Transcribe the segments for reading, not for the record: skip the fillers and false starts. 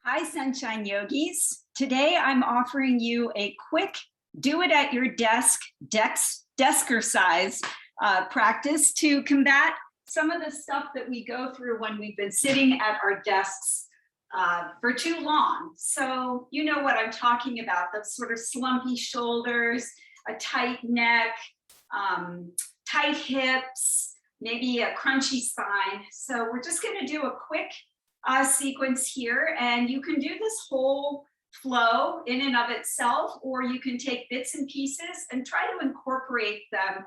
Hi, Sunshine Yogis. Today I'm offering you a quick do it at your desk-ercise practice to combat some of the stuff that we go through when we've been sitting at our desks for too long. So you know what I'm talking about, those sort of slumpy shoulders, a tight neck, tight hips, maybe a crunchy spine. So we're just going to do a quick sequence here, and you can do this whole flow in and of itself, or you can take bits and pieces and try to incorporate them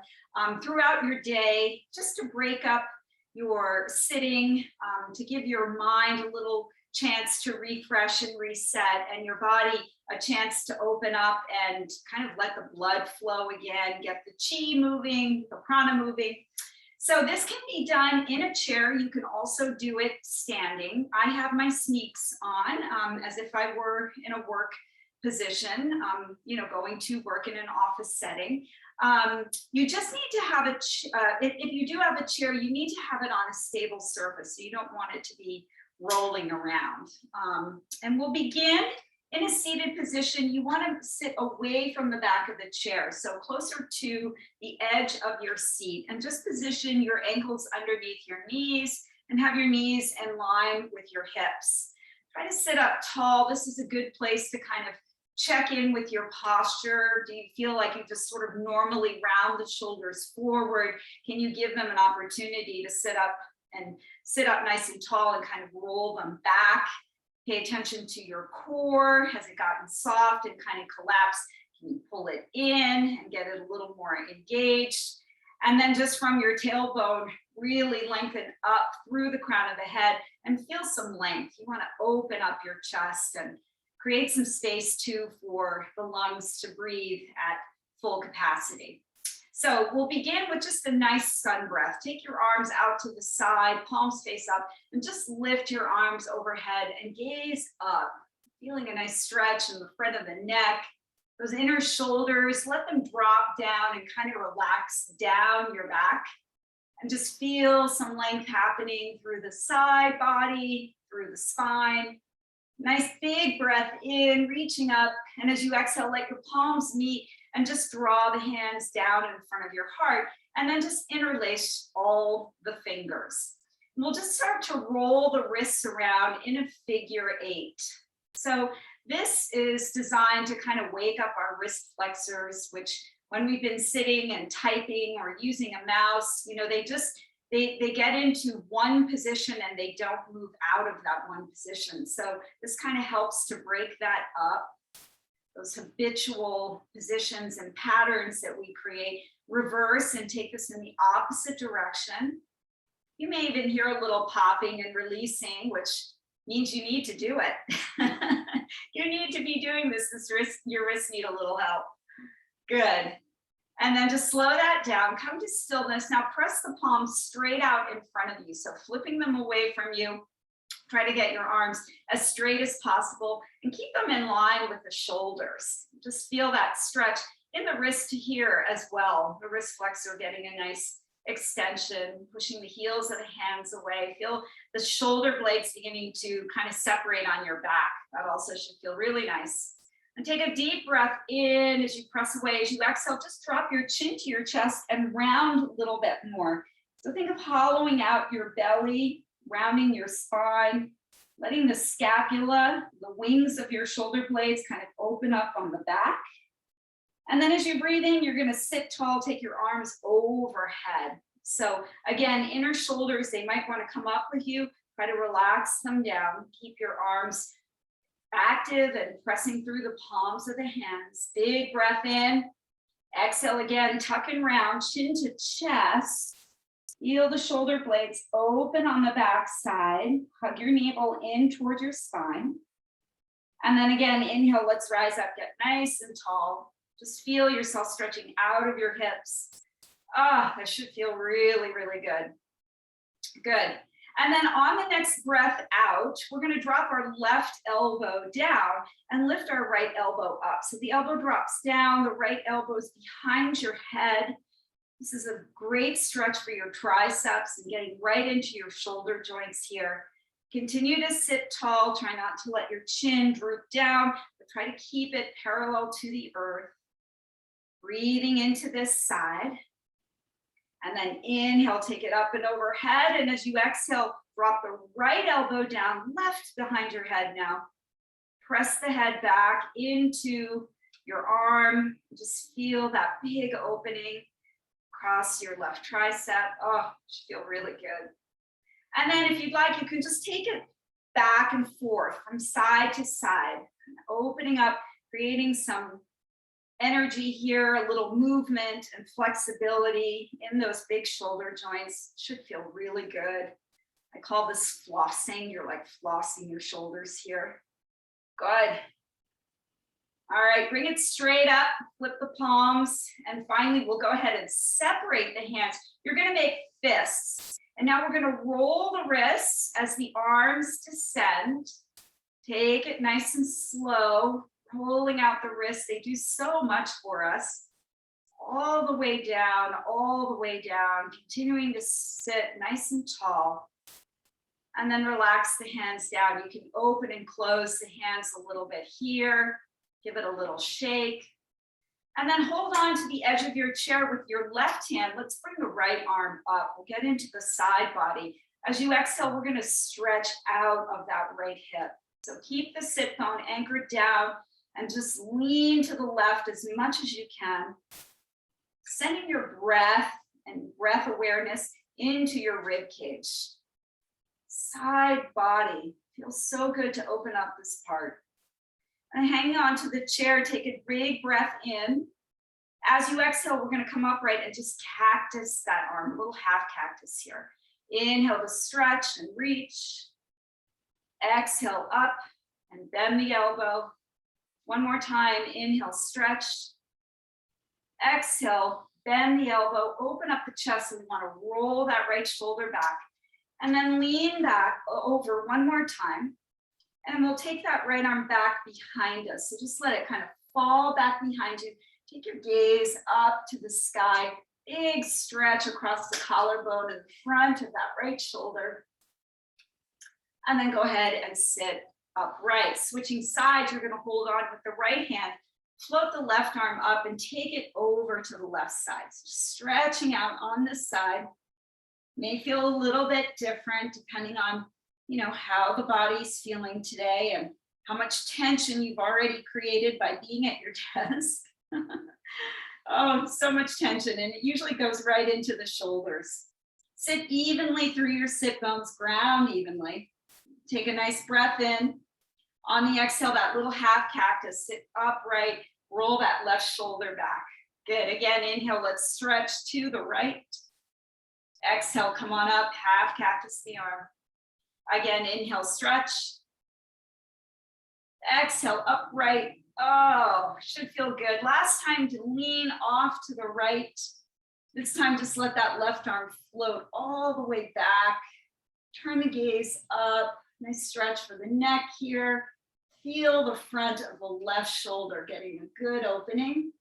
throughout your day, just to break up your sitting, to give your mind a little chance to refresh and reset, and your body a chance to open up and kind of let the blood flow again, get the chi moving, the prana moving. So this can be done in a chair. You can also do it standing. I have my sneaks on as if I were in a work position, going to work in an office setting. You just need to have if you do have a chair, you need to have it on a stable surface. So you don't want it to be rolling around. And we'll begin in a seated position. You want to sit away from the back of the chair, so closer to the edge of your seat, and just position your ankles underneath your knees and have your knees in line with your hips. Try to sit up tall. This is a good place to kind of check in with your posture. Do you feel like you just sort of normally round the shoulders forward? Can you give them an opportunity to sit up nice and tall and kind of roll them back? Pay attention to your core. Has it gotten soft and kind of collapsed? Can you pull it in and get it a little more engaged? And then just from your tailbone, really lengthen up through the crown of the head and feel some length. You want to open up your chest and create some space too for the lungs to breathe at full capacity. So we'll begin with just a nice sun breath. Take your arms out to the side, palms face up, and just lift your arms overhead and gaze up, feeling a nice stretch in the front of the neck. Those inner shoulders, let them drop down and kind of relax down your back. And just feel some length happening through the side body, through the spine. Nice big breath in, reaching up. And as you exhale, let your palms meet and just draw the hands down in front of your heart, and then just interlace all the fingers. And we'll just start to roll the wrists around in a figure eight. So this is designed to kind of wake up our wrist flexors, which when we've been sitting and typing or using a mouse, they get into one position and they don't move out of that one position. So this kind of helps to break that up. Those habitual positions and patterns that we create, reverse and take this in the opposite direction. You may even hear a little popping and releasing, which means you need to do it. You need to be doing this. Your wrists need a little help. Good. And then just slow that down, come to stillness. Now press the palms straight out in front of you. So flipping them away from you. Try to get your arms as straight as possible and keep them in line with the shoulders. Just feel that stretch in the wrist here as well. The wrist flexor getting a nice extension, pushing the heels of the hands away. Feel the shoulder blades beginning to kind of separate on your back. That also should feel really nice. And take a deep breath in as you press away. As you exhale, just drop your chin to your chest and round a little bit more. So think of hollowing out your belly, rounding your spine, letting the scapula, the wings of your shoulder blades kind of open up on the back. And then as you breathe in, you're going to sit tall, take your arms overhead. So again, inner shoulders, they might want to come up with you. Try to relax them down. Keep your arms active and pressing through the palms of the hands. Big breath in. Exhale again, tuck and round, chin to chest. Feel the shoulder blades open on the back side. Hug your navel in towards your spine. And then again, inhale, let's rise up, get nice and tall. Just feel yourself stretching out of your hips. That should feel really, really good. Good. And then on the next breath out, we're going to drop our left elbow down and lift our right elbow up. So the elbow drops down, the right elbow is behind your head. This is a great stretch for your triceps and getting right into your shoulder joints here. Continue to sit tall. Try not to let your chin droop down, but try to keep it parallel to the earth. Breathing into this side. And then inhale, take it up and overhead. And as you exhale, drop the right elbow down, left behind your head now. Press the head back into your arm. Just feel that big opening across your left tricep. Oh, should feel really good. And then if you'd like, you can just take it back and forth from side to side, opening up, creating some energy here, a little movement and flexibility in those big shoulder joints. Should feel really good. I call this flossing. You're like flossing your shoulders here. Good. All right, bring it straight up, flip the palms, and finally we'll go ahead and separate the hands. You're gonna make fists. And now we're gonna roll the wrists as the arms descend. Take it nice and slow, rolling out the wrists. They do so much for us. All the way down, continuing to sit nice and tall. And then relax the hands down. You can open and close the hands a little bit here. Give it a little shake. And then hold on to the edge of your chair with your left hand. Let's bring the right arm up. We'll get into the side body. As you exhale, we're gonna stretch out of that right hip. So keep the sit bone anchored down and just lean to the left as much as you can. Sending your breath and breath awareness into your rib cage. Side body. Feels so good to open up this part. And hanging on to the chair, take a big breath in. As you exhale, we're gonna come upright and just cactus that arm, a little half cactus here. Inhale to stretch and reach. Exhale up and bend the elbow. One more time, inhale, stretch. Exhale, bend the elbow, open up the chest, and we wanna roll that right shoulder back. And then lean back over one more time. And we'll take that right arm back behind us. So just let it kind of fall back behind you. Take your gaze up to the sky. Big stretch across the collarbone in front of that right shoulder. And then go ahead and sit upright. Switching sides, you're going to hold on with the right hand. Float the left arm up and take it over to the left side. So just stretching out on this side. May feel a little bit different depending on how the body's feeling today and how much tension you've already created by being at your desk. Oh, so much tension, and it usually goes right into the shoulders. Sit evenly through your sit bones, ground evenly. Take a nice breath in. On the exhale, that little half cactus, sit upright, roll that left shoulder back. Good, again, inhale, let's stretch to the right. Exhale, come on up, half cactus the arm. Again, inhale, stretch. Exhale, upright. Oh, should feel good. Last time to lean off to the right. This time, just let that left arm float all the way back. Turn the gaze up. Nice stretch for the neck here. Feel the front of the left shoulder getting a good opening.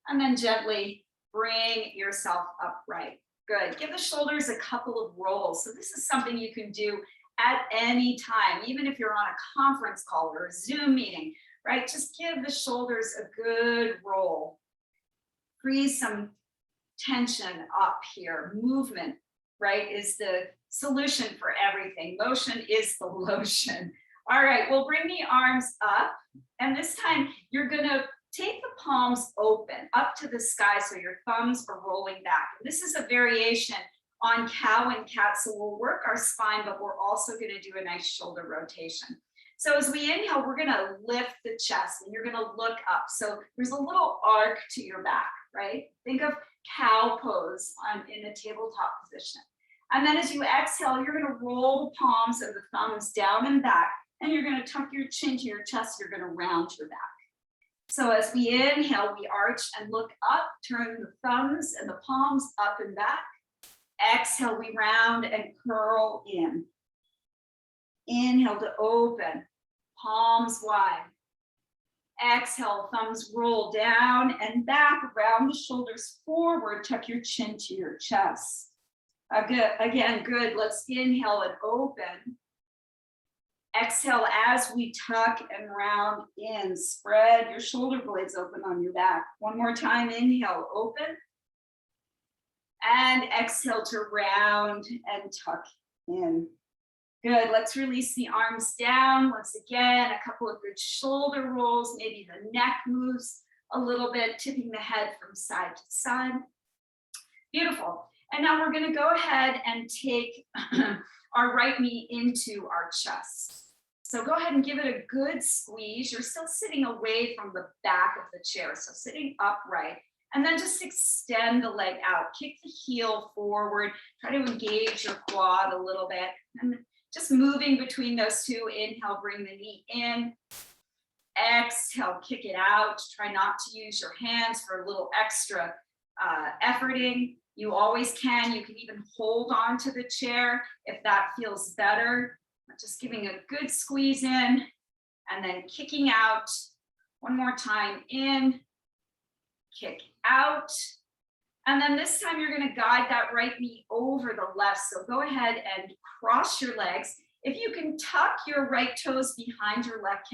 And then gently bring yourself upright. Good. Give the shoulders a couple of rolls. So this is something you can do at any time, even if you're on a conference call or a Zoom meeting, right? Just give the shoulders a good roll. Freeze some tension up here. Movement, right, is the solution for everything. Motion is the lotion. All right, we'll bring the arms up. And this time you're gonna take the palms open up to the sky so your thumbs are rolling back. This is a variation on cow and cat, so we'll work our spine, but we're also gonna do a nice shoulder rotation. So as we inhale, we're gonna lift the chest and you're gonna look up. So there's a little arc to your back, right? Think of cow pose in a tabletop position. And then as you exhale, you're gonna roll the palms and the thumbs down and back, and you're gonna tuck your chin to your chest, you're gonna round your back. So as we inhale, we arch and look up, turn the thumbs and the palms up and back. Exhale, we round and curl in. Inhale to open, palms wide. Exhale, thumbs roll down and back, round the shoulders forward, tuck your chin to your chest. Good. Again, good. Let's inhale and open. Exhale as we tuck and round in. Spread your shoulder blades open on your back. One more time, inhale, open. And exhale to round and tuck in. Good, let's release the arms down. Once again, a couple of good shoulder rolls. Maybe the neck moves a little bit, tipping the head from side to side. Beautiful. And now we're gonna go ahead and take our right knee into our chest. So go ahead and give it a good squeeze. You're still sitting away from the back of the chair, so sitting upright. And then just extend the leg out, kick the heel forward, try to engage your quad a little bit. And just moving between those two. Inhale, bring the knee in. Exhale, kick it out. Try not to use your hands for a little extra efforting. You always can. You can even hold on to the chair if that feels better. Just giving a good squeeze in and then kicking out. One more time, in, kick out. And then this time you're going to guide that right knee over the left. So go ahead and cross your legs. If you can tuck your right toes behind your left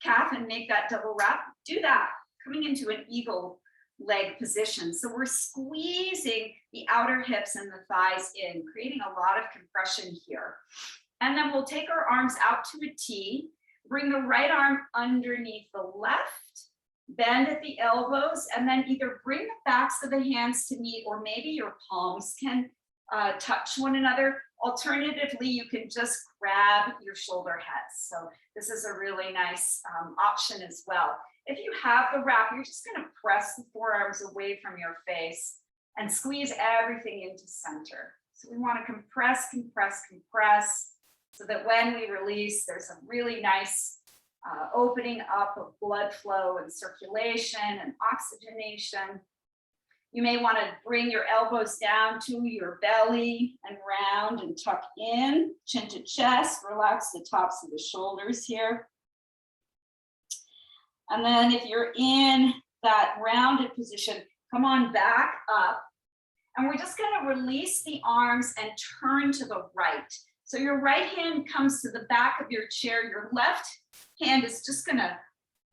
calf and make that double wrap, do that. Coming into an eagle leg position. So we're squeezing the outer hips and the thighs in, creating a lot of compression here. And then we'll take our arms out to a T, bring the right arm underneath the left, bend at the elbows, and then either bring the backs of the hands to meet, or maybe your palms can touch one another. Alternatively, you can just grab your shoulder heads. So this is a really nice option as well. If you have the wrap, you're just going to press the forearms away from your face and squeeze everything into center. So we want to compress, compress, compress, so that when we release, there's a really nice opening up of blood flow and circulation and oxygenation. You may want to bring your elbows down to your belly and round and tuck in, chin to chest, relax the tops of the shoulders here. And then if you're in that rounded position, come on back up. And we're just going to release the arms and turn to the right. So your right hand comes to the back of your chair. Your left hand is just going to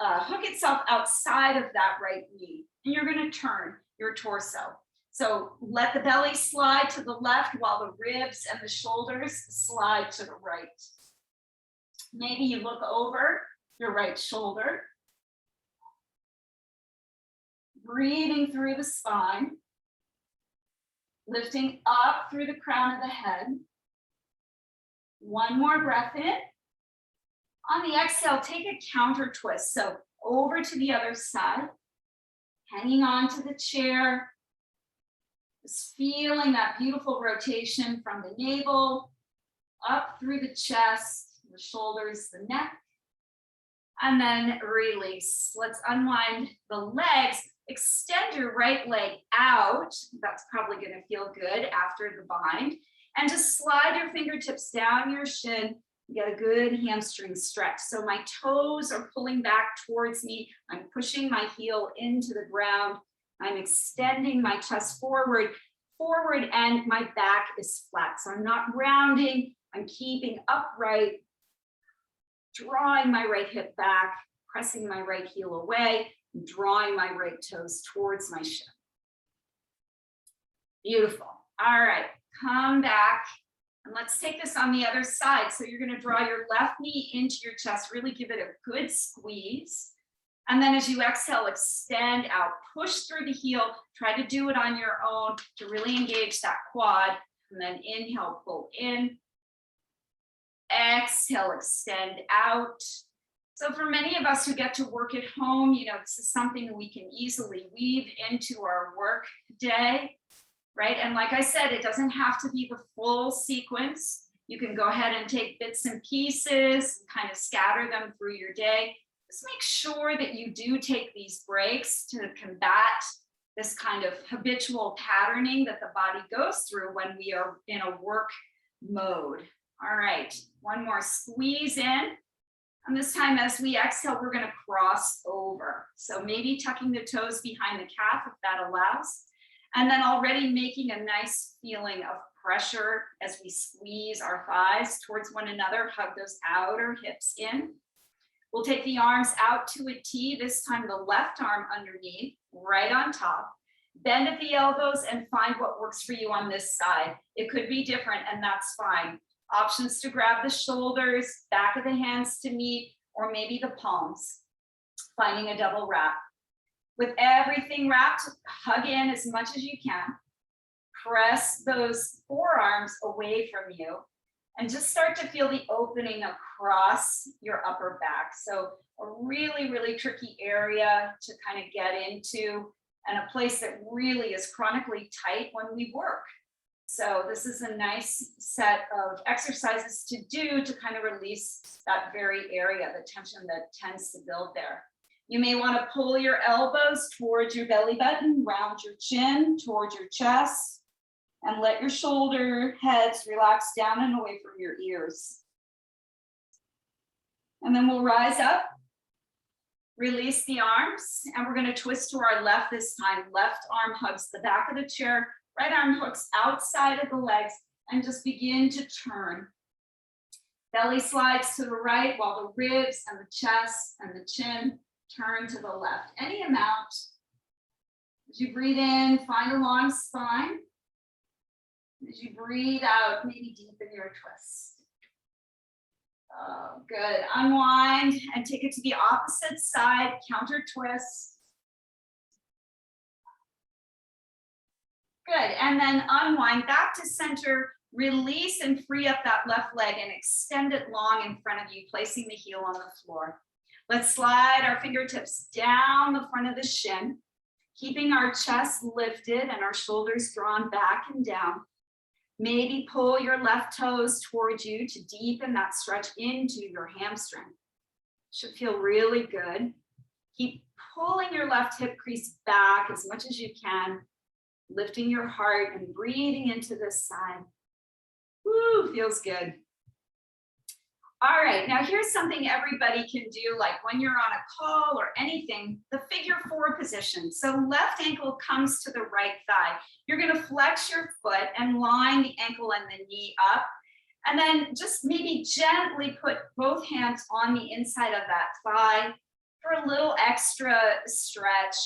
hook itself outside of that right knee. And you're going to turn your torso. So let the belly slide to the left while the ribs and the shoulders slide to the right. Maybe you look over your right shoulder. Breathing through the spine. Lifting up through the crown of the head. One more breath in. On the exhale, take a counter twist. So over to the other side, hanging on to the chair, just feeling that beautiful rotation from the navel, up through the chest, the shoulders, the neck, and then release. Let's unwind the legs. Extend your right leg out. That's probably going to feel good after the bind. And just slide your fingertips down your shin. Get a good hamstring stretch. So my toes are pulling back towards me. I'm pushing my heel into the ground. I'm extending my chest forward, and my back is flat. So I'm not rounding. I'm keeping upright, drawing my right hip back, pressing my right heel away, drawing my right toes towards my shin. Beautiful. All right, come back. And let's take this on the other side. So you're going to draw your left knee into your chest, really give it a good squeeze. And then as you exhale, extend out, push through the heel, try to do it on your own to really engage that quad. And then inhale, pull in. Exhale, extend out. So for many of us who get to work at home, this is something we can easily weave into our work day. Right? And like I said, it doesn't have to be the full sequence. You can go ahead and take bits and pieces and kind of scatter them through your day. Just make sure that you do take these breaks to combat this kind of habitual patterning that the body goes through when we are in a work mode. All right, one more squeeze in. And this time as we exhale, we're going to cross over. So maybe tucking the toes behind the calf if that allows. And then already making a nice feeling of pressure as we squeeze our thighs towards one another, hug those outer hips in. We'll take the arms out to a T, this time the left arm underneath, right on top. Bend at the elbows and find what works for you on this side. It could be different, and that's fine. Options to grab the shoulders, back of the hands to meet, or maybe the palms. Finding a double wrap. With everything wrapped, hug in as much as you can. Press those forearms away from you and just start to feel the opening across your upper back. So a really, really tricky area to kind of get into, and a place that really is chronically tight when we work. So this is a nice set of exercises to do to kind of release that very area, the tension that tends to build there. You may want to pull your elbows towards your belly button, round your chin towards your chest, and let your shoulder heads relax down and away from your ears. And then we'll rise up, release the arms, and we're going to twist to our left this time. Left arm hugs the back of the chair, right arm hooks outside of the legs, and just begin to turn. Belly slides to the right while the ribs and the chest and the chin turn to the left. Any amount. As you breathe in, find a long spine. As you breathe out, maybe deepen your twist. Oh, good. Unwind and take it to the opposite side, counter twist. Good, and then unwind back to center, release and free up that left leg and extend it long in front of you, placing the heel on the floor. Let's slide our fingertips down the front of the shin, keeping our chest lifted and our shoulders drawn back and down. Maybe pull your left toes towards you to deepen that stretch into your hamstring. Should feel really good. Keep pulling your left hip crease back as much as you can, lifting your heart and breathing into this side. Woo, feels good. All right, now here's something everybody can do, like when you're on a call or anything, the figure 4 position. So left ankle comes to the right thigh. You're gonna flex your foot and line the ankle and the knee up. And then just maybe gently put both hands on the inside of that thigh for a little extra stretch.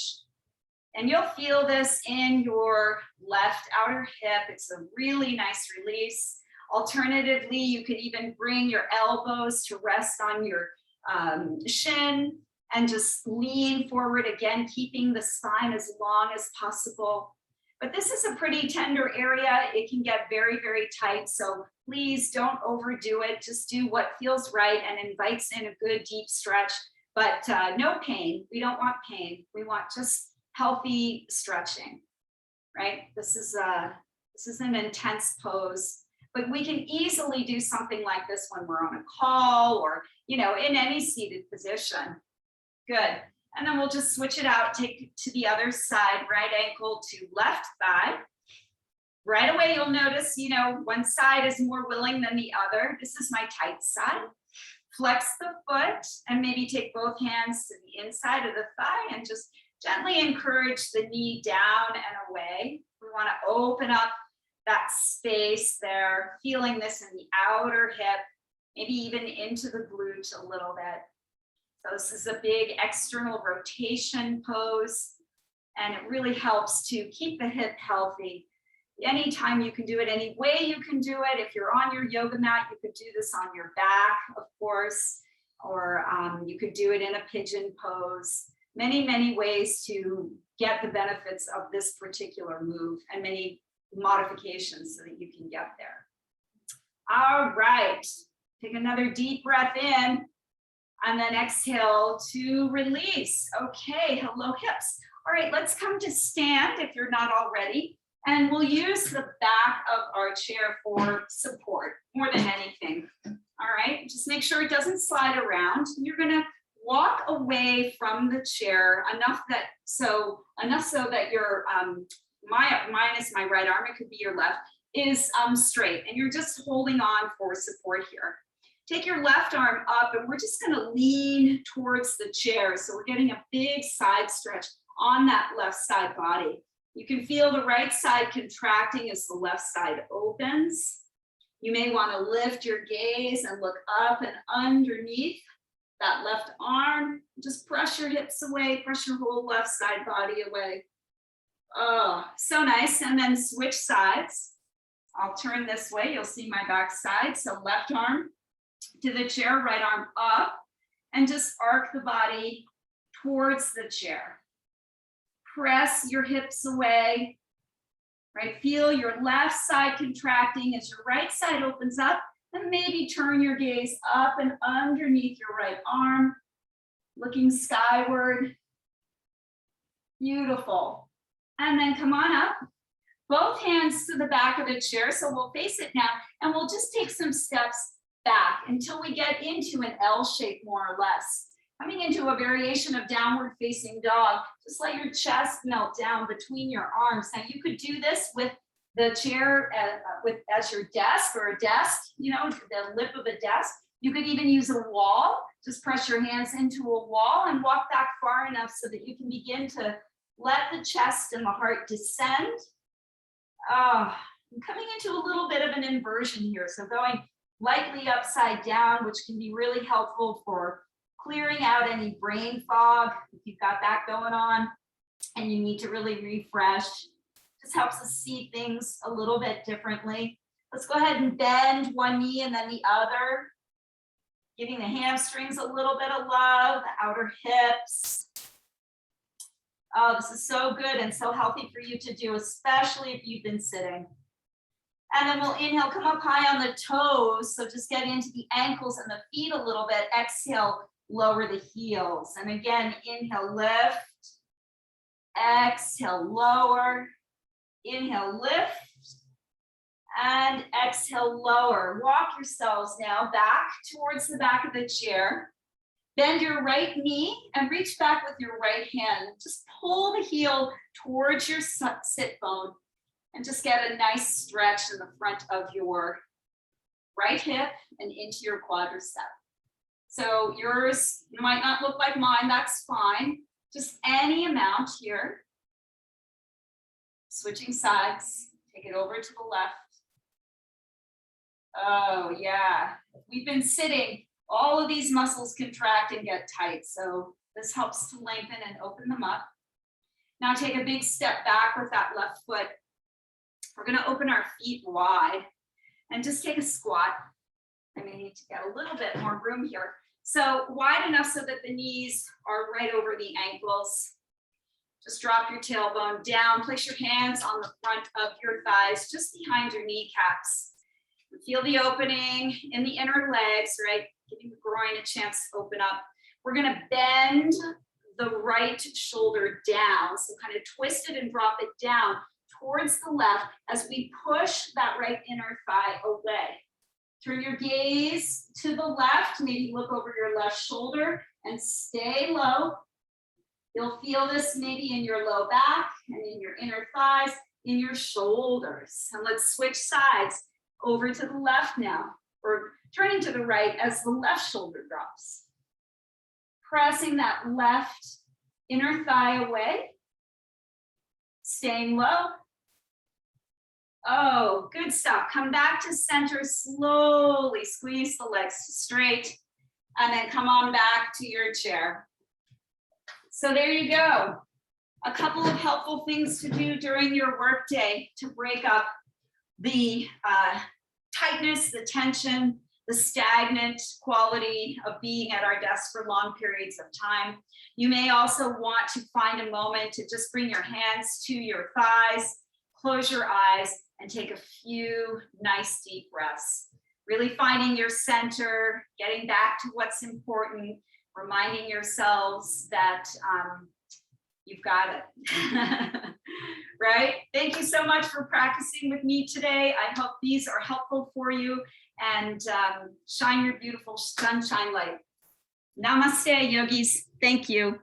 And you'll feel this in your left outer hip. It's a really nice release. Alternatively, you could even bring your elbows to rest on your shin and just lean forward again, keeping the spine as long as possible. But this is a pretty tender area. It can get very, very tight. So please don't overdo it. Just do what feels right and invites in a good deep stretch, but no pain. We don't want pain. We want just healthy stretching, right? This is an intense pose. But we can easily do something like this when we're on a call or, in any seated position. Good. And then we'll just switch it out, take it to the other side, right ankle to left thigh. Right away, you'll notice, one side is more willing than the other. This is my tight side. Flex the foot and maybe take both hands to the inside of the thigh and just gently encourage the knee down and away. We want to open up that space there, feeling this in the outer hip, maybe even into the glute a little bit. So this is a big external rotation pose, and it really helps to keep the hip healthy. Anytime you can do it, any way you can do it. If you're on your yoga mat, you could do this on your back, of course, or you could do it in a pigeon pose. Many, many ways to get the benefits of this particular move, and many modifications so that you can get there. All right, take another deep breath in and then exhale to release. Okay, hello hips. All right, let's come to stand if you're not already, and we'll use the back of our chair for support more than anything. All right, just make sure it doesn't slide around. You're gonna walk away from the chair enough so that your mine is my right arm, it could be your left, is straight, and you're just holding on for support here. Take your left arm up, and we're just gonna lean towards the chair. So we're getting a big side stretch on that left side body. You can feel the right side contracting as the left side opens. You may want to lift your gaze and look up and underneath that left arm. Just press your hips away, press your whole left side body away. Oh, so nice. And then switch sides. I'll turn this way. You'll see my back side. So left arm to the chair, right arm up, and just arc the body towards the chair. Press your hips away, right? Feel your left side contracting as your right side opens up, and maybe turn your gaze up and underneath your right arm, looking skyward. Beautiful. And then come on up. Both hands to the back of the chair. So we'll face it now, and we'll just take some steps back until we get into an L shape, more or less. Coming into a variation of downward facing dog, just let your chest melt down between your arms. Now you could do this with the chair as your desk, or a desk, you know, the lip of a desk. You could even use a wall. Just press your hands into a wall and walk back far enough so that you can begin to let the chest and the heart descend. I'm coming into a little bit of an inversion here. So going lightly upside down, which can be really helpful for clearing out any brain fog if you've got that going on and you need to really refresh. Just helps us see things a little bit differently. Let's go ahead and bend one knee and then the other, giving the hamstrings a little bit of love, the outer hips. Oh, this is so good and so healthy for you to do, especially if you've been sitting. And then we'll inhale, come up high on the toes. So just get into the ankles and the feet a little bit. Exhale, lower the heels. And again, inhale, lift. Exhale, lower. Inhale, lift. And exhale, lower. Walk yourselves now back towards the back of the chair. Bend your right knee and reach back with your right hand. Just pull the heel towards your sit bone and just get a nice stretch in the front of your right hip and into your quadricep. So yours might not look like mine, that's fine. Just any amount here. Switching sides, take it over to the left. Oh yeah, we've been sitting. All of these muscles contract and get tight. So this helps to lengthen and open them up. Now take a big step back with that left foot. We're going to open our feet wide and just take a squat. I may need to get a little bit more room here. So wide enough so that the knees are right over the ankles. Just drop your tailbone down. Place your hands on the front of your thighs, just behind your kneecaps. Feel the opening in the inner legs, right? Giving the groin a chance to open up. We're going to bend the right shoulder down. So kind of twist it and drop it down towards the left as we push that right inner thigh away. Turn your gaze to the left. Maybe look over your left shoulder and stay low. You'll feel this maybe in your low back and in your inner thighs, in your shoulders. And let's switch sides over to the left now, or turning to the right as the left shoulder drops. Pressing that left inner thigh away. Staying low. Oh, good stuff. Come back to center slowly. Squeeze the legs straight. And then come on back to your chair. So there you go. A couple of helpful things to do during your workday to break up the tightness, the tension, the stagnant quality of being at our desk for long periods of time. You may also want to find a moment to just bring your hands to your thighs, close your eyes, and take a few nice deep breaths. Really finding your center, getting back to what's important, reminding yourselves that you've got it. Right? Thank you so much for practicing with me today. I hope these are helpful for you, and shine your beautiful sunshine light. Namaste, yogis. Thank you.